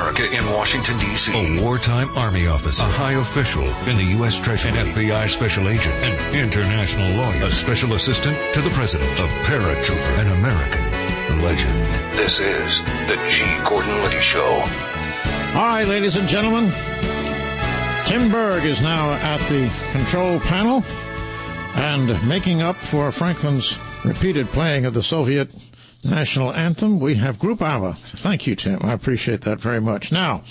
America in Washington, D.C. A wartime Army officer, a high official in the U.S. Treasury, an FBI special agent, an international lawyer, a special assistant to the president, a paratrooper, an American legend. This is the G. Gordon Liddy Show. All right, ladies and gentlemen, Tim Berg is now at the control panel and making up for Franklin's repeated playing of the Soviet national anthem. We have Group Ava. Thank you, Tim. I appreciate that very much. Now,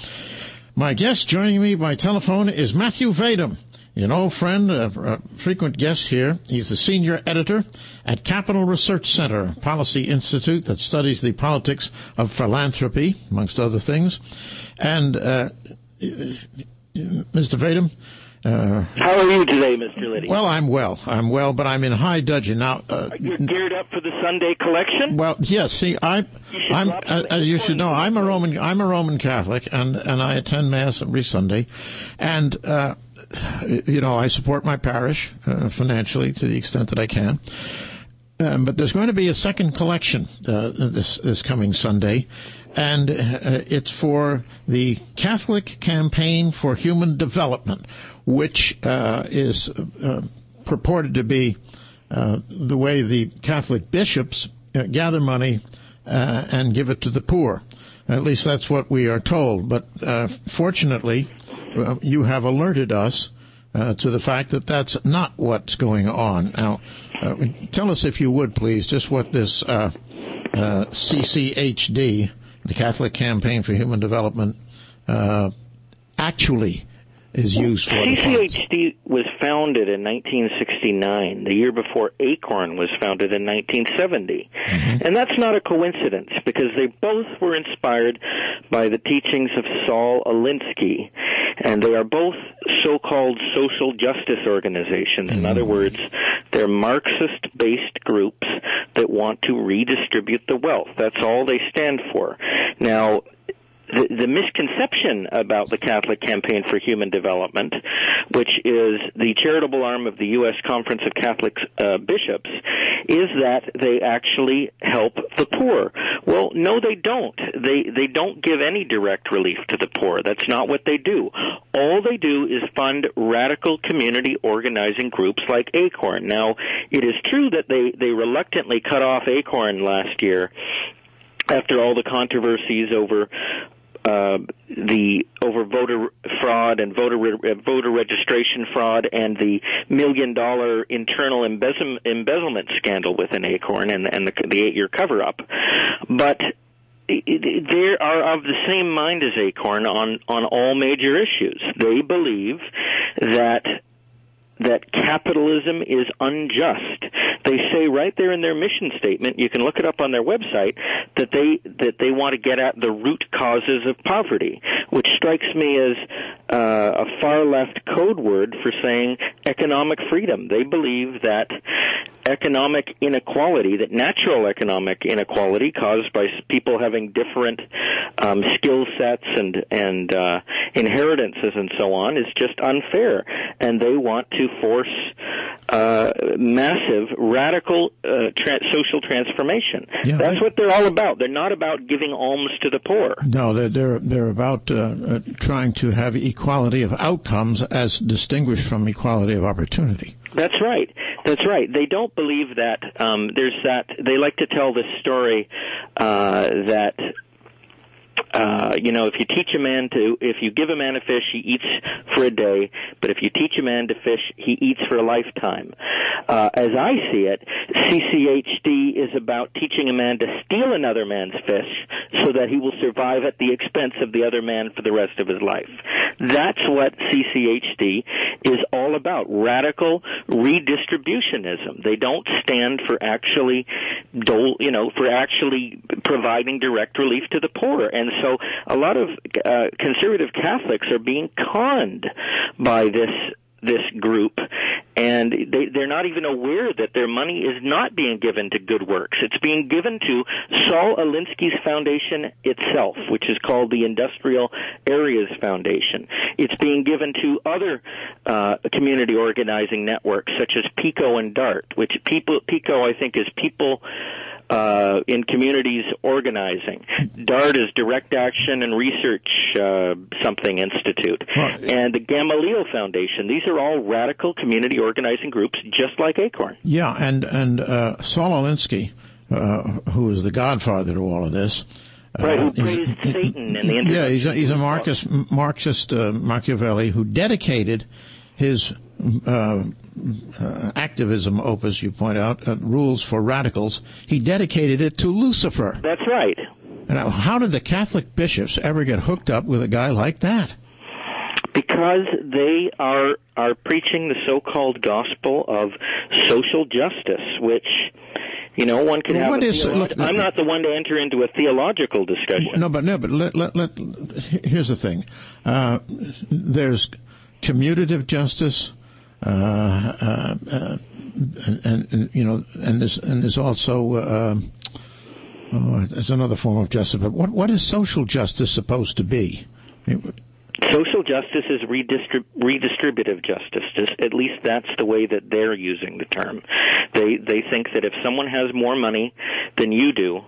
my guest joining me by telephone is Matthew Vadum, an old friend, a frequent guest here. He's the senior editor at Capital Research Center, a policy institute that studies the politics of philanthropy, amongst other things. And Mr. Vadum, how are you today, Mr. Liddy? Well, I'm well, but I'm in high dudgeon now. You're geared up for the Sunday collection? Well, yes. See, I'm as you should know, I'm a Roman Catholic, and I attend Mass every Sunday, and I support my parish financially to the extent that I can. But there's going to be a second collection this coming Sunday, and it's for the Catholic Campaign for Human Development, which is purported to be the way the Catholic bishops gather money and give it to the poor. At least that's what we are told. But fortunately, you have alerted us to the fact that that's not what's going on. Now, tell us, if you would, please, just what this CCHD, the Catholic Campaign for Human Development, actually is used for. CCHD was founded in 1969, the year before ACORN was founded in 1970. Mm-hmm. And that's not a coincidence, because they both were inspired by the teachings of Saul Alinsky, and they are both so-called social justice organizations. In other words, they're Marxist-based groups that want to redistribute the wealth. That's all they stand for. Now, the misconception about the Catholic Campaign for Human Development, which is the charitable arm of the U.S. Conference of Catholic Bishops, is that they actually help the poor. Well, no, they don't. They don't give any direct relief to the poor. That's not what they do. All they do is fund radical community organizing groups like ACORN. Now, it is true that they reluctantly cut off ACORN last year after all the controversies over voter fraud and voter registration fraud and the $1 million internal embezzlement scandal within ACORN and the 8-year cover-up. But they are of the same mind as ACORN on all major issues. They believe that capitalism is unjust. They say right there in their mission statement, you can look it up on their website, that they want to get at the root causes of poverty, which strikes me as a far left code word for saying economic freedom. They believe that economic inequality, that natural economic inequality caused by people having different skill sets and inheritances and so on, is just unfair, and they want to force massive, radical social transformation. Yeah, that's what they're all about. They're not about giving alms to the poor. No, they're about trying to have equality of outcomes as distinguished from equality of opportunity. That's right. That's right. They don't believe that there's that. They like to tell this story that if you give a man a fish, he eats for a day, but if you teach a man to fish, he eats for a lifetime. As I see it, CCHD is about teaching a man to steal another man's fish so that he will survive at the expense of the other man for the rest of his life. That's what CCHD is all about, radical redistributionism. They don't stand for actually providing direct relief to the poor. And so a lot of conservative Catholics are being conned by this group, and they're not even aware that their money is not being given to good works. It's being given to Saul Alinsky's foundation itself, which is called the Industrial Areas Foundation. It's being given to other community organizing networks such as PICO and DART, which PICO I think is People in Communities Organizing. DART is Direct Action and Research something institute, and the Gamaliel Foundation. These are all radical community organizing groups, just like ACORN. Yeah, and Saul Alinsky, who is the godfather to all of this. Right, who praised Satan in the internet. Yeah, he's a Marxist Machiavelli who dedicated his activism opus, you point out, Rules for Radicals. He dedicated it to Lucifer. That's right. Now, how did the Catholic bishops ever get hooked up with a guy like that? Because they are preaching the so-called gospel of social justice, which, you know, one could have. I'm not the one to enter into a theological discussion. No, but here's the thing: there's commutative justice, and you know, and there's also there's another form of justice. But what is social justice supposed to be? Social justice is redistributive justice. At least that's the way that they're using the term. They think that if someone has more money than you do,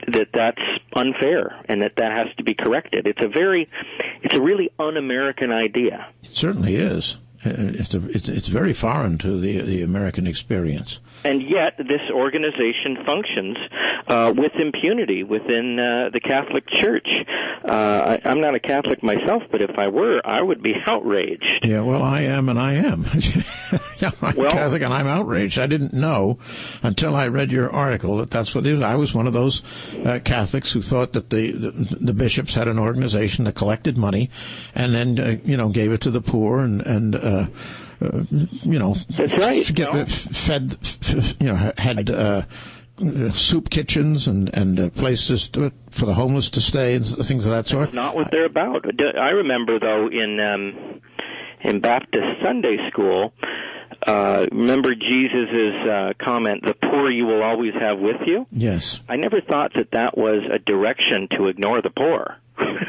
that's unfair and that has to be corrected. It's a really un-American idea. It certainly is. It's very foreign to the American experience. And yet, this organization functions with impunity within the Catholic Church. I'm not a Catholic myself, but if I were, I would be outraged. Yeah, well, I am, and I am. I'm Catholic, and I'm outraged. I didn't know until I read your article that that's what it is. I was one of those Catholics who thought that the bishops had an organization that collected money and then, gave it to the poor and that's right. Fed, had soup kitchens and places for the homeless to stay and things of that sort. That's not what they're about. I remember, though, in Baptist Sunday school, remember Jesus' comment, "The poor you will always have with you"? Yes. I never thought that was a direction to ignore the poor.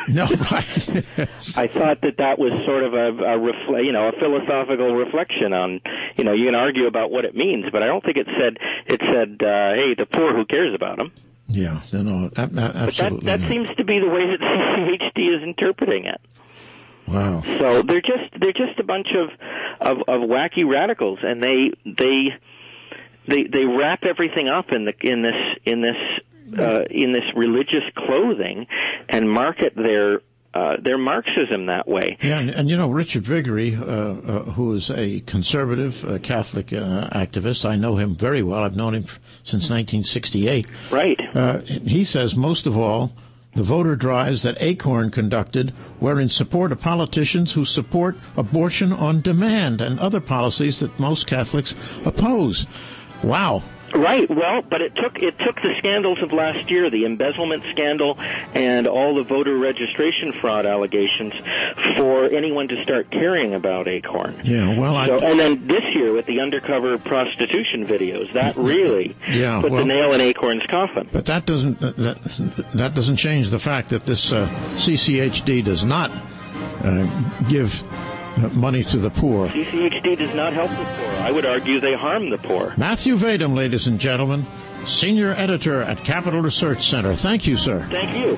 No, right. Yes. I thought that was sort of a philosophical reflection on, you can argue about what it means, but I don't think it said, hey, the poor, who cares about them? Yeah, no, absolutely. But that seems to be the way that CCHD is interpreting it. Wow. So they're just a bunch of wacky radicals, and they wrap everything up in this religious clothing and market their Marxism that way. Yeah, and Richard Viguerie, who is a conservative Catholic activist, I know him very well. I've known him since 1968. Right. He says most of all, the voter drives that ACORN conducted were in support of politicians who support abortion on demand and other policies that most Catholics oppose. Wow. Right. Well, but it took the scandals of last year, the embezzlement scandal and all the voter registration fraud allegations, for anyone to start caring about ACORN. Yeah. Well, and then this year with the undercover prostitution videos, that really put the nail in ACORN's coffin. But that doesn't change the fact that this CCHD does not give money to the poor. CCHD does not help the poor. I would argue they harm the poor. Matthew Vadum, ladies and gentlemen, Senior Editor at Capital Research Center. Thank you, sir. Thank you.